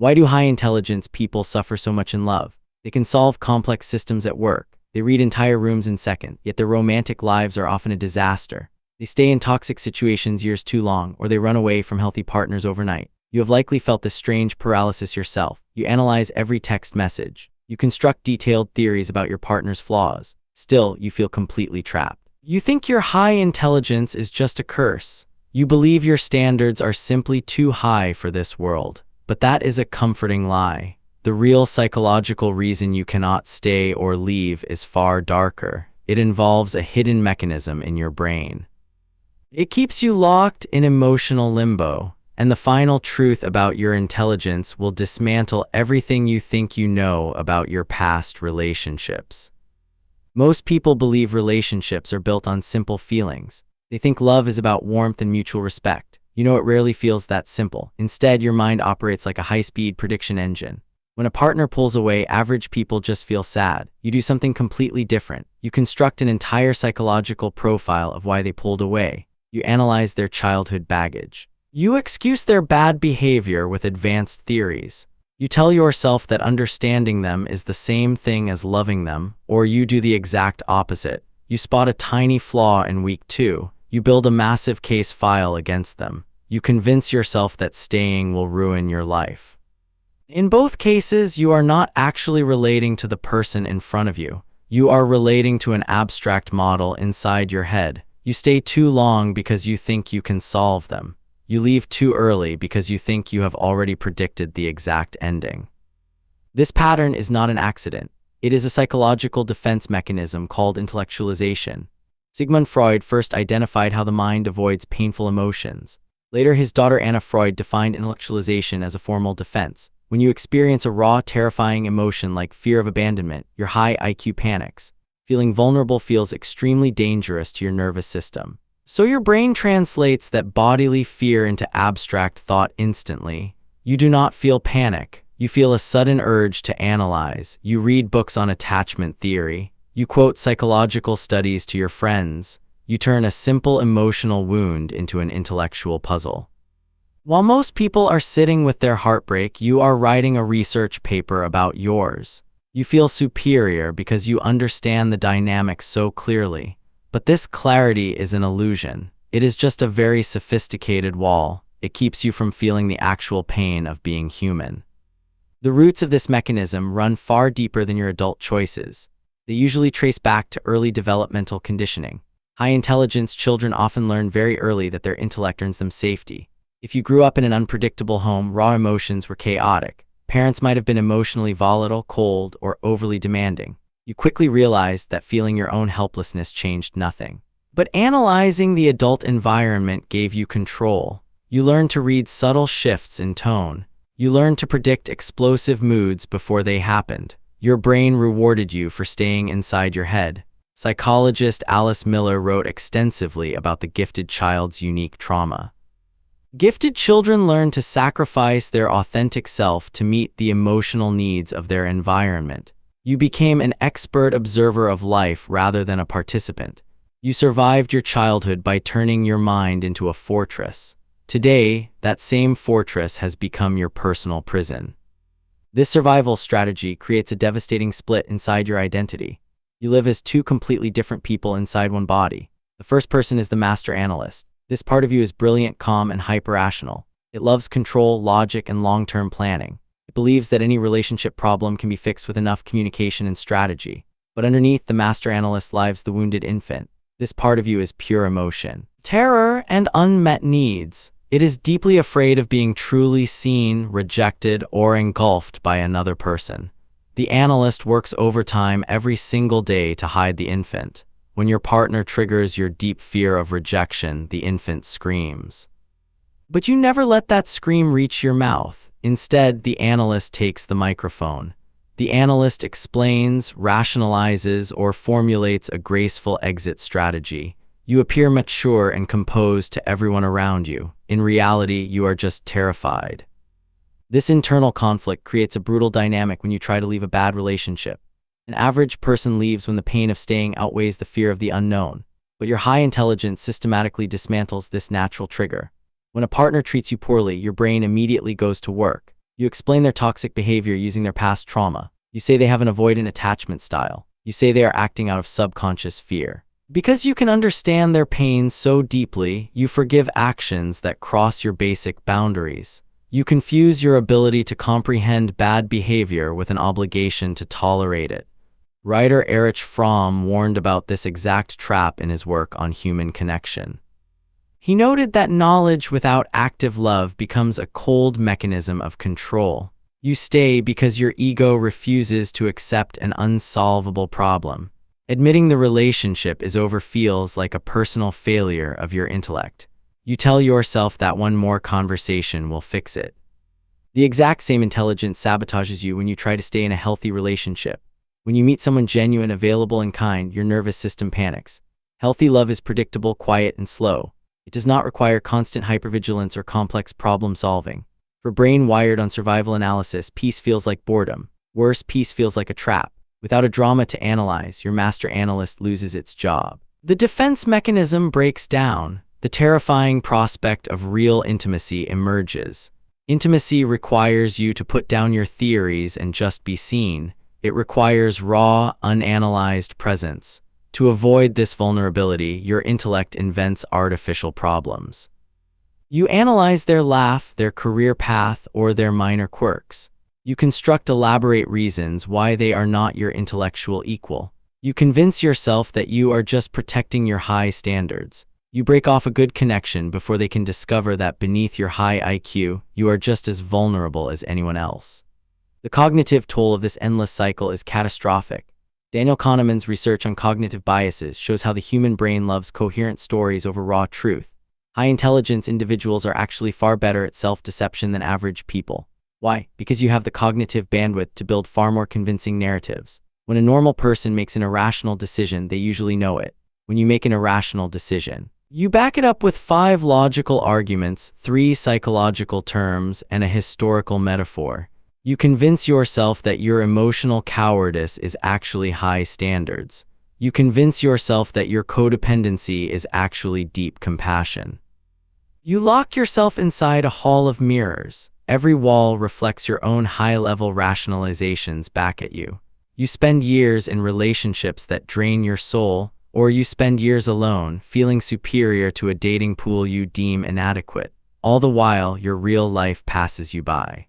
Why do high-intelligence people suffer so much in love? They can solve complex systems at work. They read entire rooms in seconds, yet their romantic lives are often a disaster. They stay in toxic situations years too long, or they run away from healthy partners overnight. You have likely felt this strange paralysis yourself. You analyze every text message. You construct detailed theories about your partner's flaws. Still, you feel completely trapped. You think your high intelligence is just a curse. You believe your standards are simply too high for this world. But that is a comforting lie. The real psychological reason you cannot stay or leave is far darker. It involves a hidden mechanism in your brain. It keeps you locked in emotional limbo, and the final truth about your intelligence will dismantle everything you think you know about your past relationships. Most people believe relationships are built on simple feelings. They think love is about warmth and mutual respect. You know, it rarely feels that simple. Instead, your mind operates like a high-speed prediction engine. When a partner pulls away, average people just feel sad. You do something completely different. You construct an entire psychological profile of why they pulled away. You analyze their childhood baggage. You excuse their bad behavior with advanced theories. You tell yourself that understanding them is the same thing as loving them, or you do the exact opposite. You spot a tiny flaw in week 2. You build a massive case file against them. You convince yourself that staying will ruin your life. In both cases, you are not actually relating to the person in front of you. You are relating to an abstract model inside your head. You stay too long because you think you can solve them. You leave too early because you think you have already predicted the exact ending. This pattern is not an accident. It is a psychological defense mechanism called intellectualization. Sigmund Freud first identified how the mind avoids painful emotions. Later, his daughter Anna Freud defined intellectualization as a formal defense. When you experience a raw, terrifying emotion like fear of abandonment, your high IQ panics. Feeling vulnerable feels extremely dangerous to your nervous system. So your brain translates that bodily fear into abstract thought instantly. You do not feel panic. You feel a sudden urge to analyze. You read books on attachment theory. You quote psychological studies to your friends. You turn a simple emotional wound into an intellectual puzzle. While most people are sitting with their heartbreak, you are writing a research paper about yours. You feel superior because you understand the dynamics so clearly. But this clarity is an illusion. It is just a very sophisticated wall. It keeps you from feeling the actual pain of being human. The roots of this mechanism run far deeper than your adult choices. They usually trace back to early developmental conditioning. High-intelligence children often learn very early that their intellect earns them safety. If you grew up in an unpredictable home, raw emotions were chaotic. Parents might have been emotionally volatile, cold, or overly demanding. You quickly realized that feeling your own helplessness changed nothing. But analyzing the adult environment gave you control. You learned to read subtle shifts in tone. You learned to predict explosive moods before they happened. Your brain rewarded you for staying inside your head. Psychologist Alice Miller wrote extensively about the gifted child's unique trauma. Gifted children learn to sacrifice their authentic self to meet the emotional needs of their environment. You became an expert observer of life rather than a participant. You survived your childhood by turning your mind into a fortress. Today, that same fortress has become your personal prison. This survival strategy creates a devastating split inside your identity. You live as two completely different people inside one body. The first person is the master analyst. This part of you is brilliant, calm, and hyper-rational. It loves control, logic, and long-term planning. It believes that any relationship problem can be fixed with enough communication and strategy. But underneath the master analyst lives the wounded infant. This part of you is pure emotion, terror, and unmet needs. It is deeply afraid of being truly seen, rejected, or engulfed by another person. The analyst works overtime every single day to hide the infant. When your partner triggers your deep fear of rejection, the infant screams. But you never let that scream reach your mouth. Instead, the analyst takes the microphone. The analyst explains, rationalizes, or formulates a graceful exit strategy. You appear mature and composed to everyone around you. In reality, you are just terrified. This internal conflict creates a brutal dynamic when you try to leave a bad relationship. An average person leaves when the pain of staying outweighs the fear of the unknown. But your high intelligence systematically dismantles this natural trigger. When a partner treats you poorly, your brain immediately goes to work. You explain their toxic behavior using their past trauma. You say they have an avoidant attachment style. You say they are acting out of subconscious fear. Because you can understand their pain so deeply, you forgive actions that cross your basic boundaries. You confuse your ability to comprehend bad behavior with an obligation to tolerate it. Writer Erich Fromm warned about this exact trap in his work on human connection. He noted that knowledge without active love becomes a cold mechanism of control. You stay because your ego refuses to accept an unsolvable problem. Admitting the relationship is over feels like a personal failure of your intellect. You tell yourself that one more conversation will fix it. The exact same intelligence sabotages you when you try to stay in a healthy relationship. When you meet someone genuine, available, and kind, your nervous system panics. Healthy love is predictable, quiet, and slow. It does not require constant hypervigilance or complex problem solving. For a brain wired on survival analysis, peace feels like boredom. Worse, peace feels like a trap. Without a drama to analyze, your master analyst loses its job. The defense mechanism breaks down. The terrifying prospect of real intimacy emerges. Intimacy requires you to put down your theories and just be seen. It requires raw, unanalyzed presence. To avoid this vulnerability, your intellect invents artificial problems. You analyze their laugh, their career path, or their minor quirks. You construct elaborate reasons why they are not your intellectual equal. You convince yourself that you are just protecting your high standards. You break off a good connection before they can discover that beneath your high IQ, you are just as vulnerable as anyone else. The cognitive toll of this endless cycle is catastrophic. Daniel Kahneman's research on cognitive biases shows how the human brain loves coherent stories over raw truth. High-intelligence individuals are actually far better at self-deception than average people. Why? Because you have the cognitive bandwidth to build far more convincing narratives. When a normal person makes an irrational decision, they usually know it. When you make an irrational decision, you back it up with 5 logical arguments, 3 psychological terms, and a historical metaphor. You convince yourself that your emotional cowardice is actually high standards. You convince yourself that your codependency is actually deep compassion. You lock yourself inside a hall of mirrors. Every wall reflects your own high-level rationalizations back at you. You spend years in relationships that drain your soul, or you spend years alone, feeling superior to a dating pool you deem inadequate. All the while, your real life passes you by.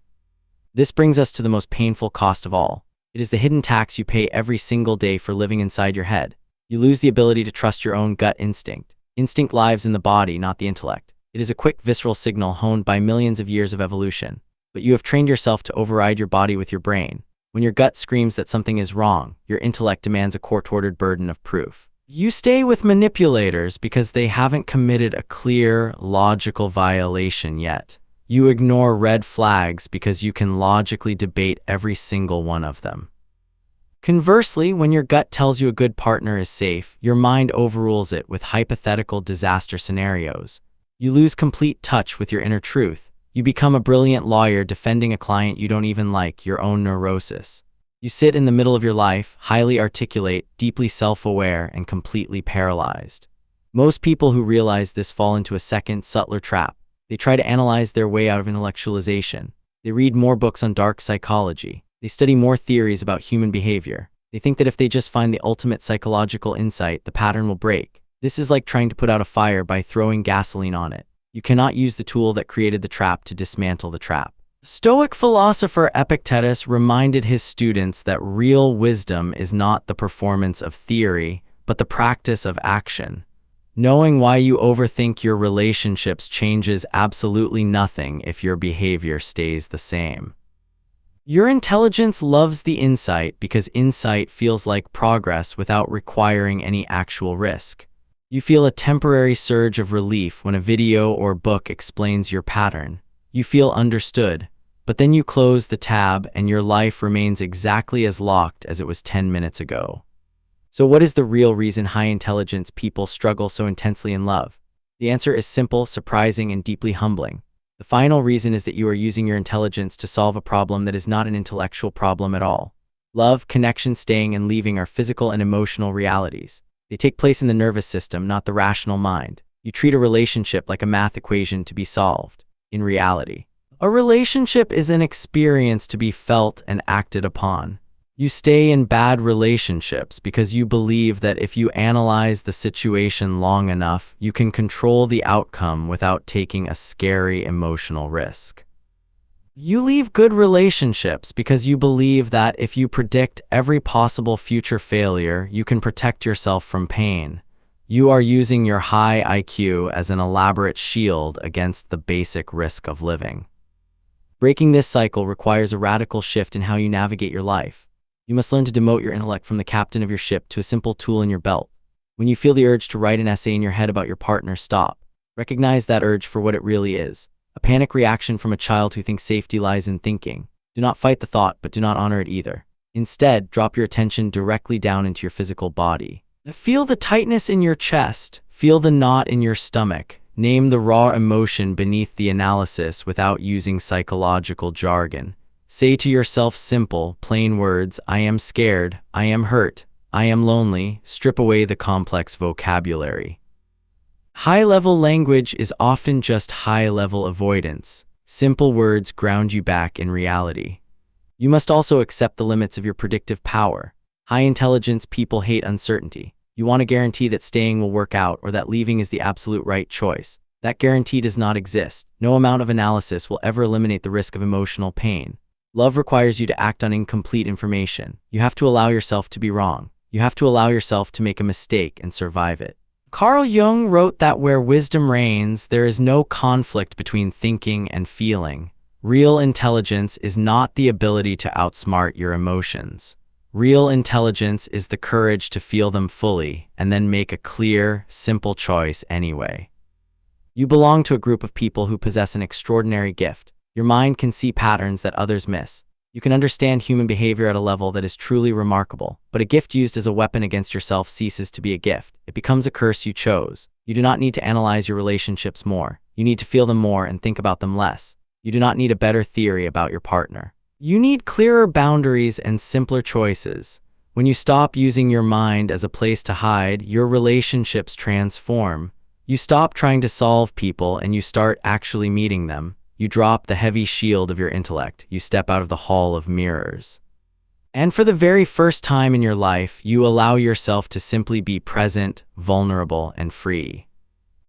This brings us to the most painful cost of all. It is the hidden tax you pay every single day for living inside your head. You lose the ability to trust your own gut instinct. Instinct lives in the body, not the intellect. It is a quick, visceral signal honed by millions of years of evolution. But you have trained yourself to override your body with your brain. When your gut screams that something is wrong, your intellect demands a court-ordered burden of proof. You stay with manipulators because they haven't committed a clear, logical violation yet. You ignore red flags because you can logically debate every single one of them. Conversely, when your gut tells you a good partner is safe, your mind overrules it with hypothetical disaster scenarios. You lose complete touch with your inner truth. You become a brilliant lawyer defending a client you don't even like, your own neurosis. You sit in the middle of your life, highly articulate, deeply self-aware, and completely paralyzed. Most people who realize this fall into a second, subtler trap. They try to analyze their way out of intellectualization. They read more books on dark psychology. They study more theories about human behavior. They think that if they just find the ultimate psychological insight, the pattern will break. This is like trying to put out a fire by throwing gasoline on it. You cannot use the tool that created the trap to dismantle the trap. Stoic philosopher Epictetus reminded his students that real wisdom is not the performance of theory, but the practice of action. Knowing why you overthink your relationships changes absolutely nothing if your behavior stays the same. Your intelligence loves the insight because insight feels like progress without requiring any actual risk. You feel a temporary surge of relief when a video or book explains your pattern. You feel understood, but then you close the tab and your life remains exactly as locked as it was 10 minutes ago. So what is the real reason high-intelligence people struggle so intensely in love? The answer is simple, surprising, and deeply humbling. The final reason is that you are using your intelligence to solve a problem that is not an intellectual problem at all. Love, connection, staying, and leaving are physical and emotional realities. They take place in the nervous system, not the rational mind. You treat a relationship like a math equation to be solved. In reality, A relationship is an experience to be felt and acted upon. You stay in bad relationships because you believe that if you analyze the situation long enough, you can control the outcome without taking a scary emotional risk. You leave good relationships because you believe that if you predict every possible future failure, you can protect yourself from pain. You are using your high IQ as an elaborate shield against the basic risk of living. Breaking this cycle requires a radical shift in how you navigate your life. You must learn to demote your intellect from the captain of your ship to a simple tool in your belt. When you feel the urge to write an essay in your head about your partner, stop. Recognize that urge for what it really is. A panic reaction from a child who thinks safety lies in thinking. Do not fight the thought, but do not honor it either. Instead, drop your attention directly down into your physical body. Feel the tightness in your chest. Feel the knot in your stomach. Name the raw emotion beneath the analysis without using psychological jargon. Say to yourself simple, plain words: I am scared, I am hurt, I am lonely. Strip away the complex vocabulary. High-level language is often just high-level avoidance. Simple words ground you back in reality. You must also accept the limits of your predictive power. High-intelligence people hate uncertainty. You want to guarantee that staying will work out or that leaving is the absolute right choice. That guarantee does not exist. No amount of analysis will ever eliminate the risk of emotional pain. Love requires you to act on incomplete information. You have to allow yourself to be wrong. You have to allow yourself to make a mistake and survive it. Carl Jung wrote that where wisdom reigns, there is no conflict between thinking and feeling. Real intelligence is not the ability to outsmart your emotions. Real intelligence is the courage to feel them fully and then make a clear, simple choice anyway. You belong to a group of people who possess an extraordinary gift. Your mind can see patterns that others miss. You can understand human behavior at a level that is truly remarkable. But a gift used as a weapon against yourself ceases to be a gift. It becomes a curse you chose. You do not need to analyze your relationships more. You need to feel them more and think about them less. You do not need a better theory about your partner. You need clearer boundaries and simpler choices. When you stop using your mind as a place to hide, your relationships transform. You stop trying to solve people and you start actually meeting them. You drop the heavy shield of your intellect. You step out of the hall of mirrors. And for the very first time in your life, you allow yourself to simply be present, vulnerable, and free.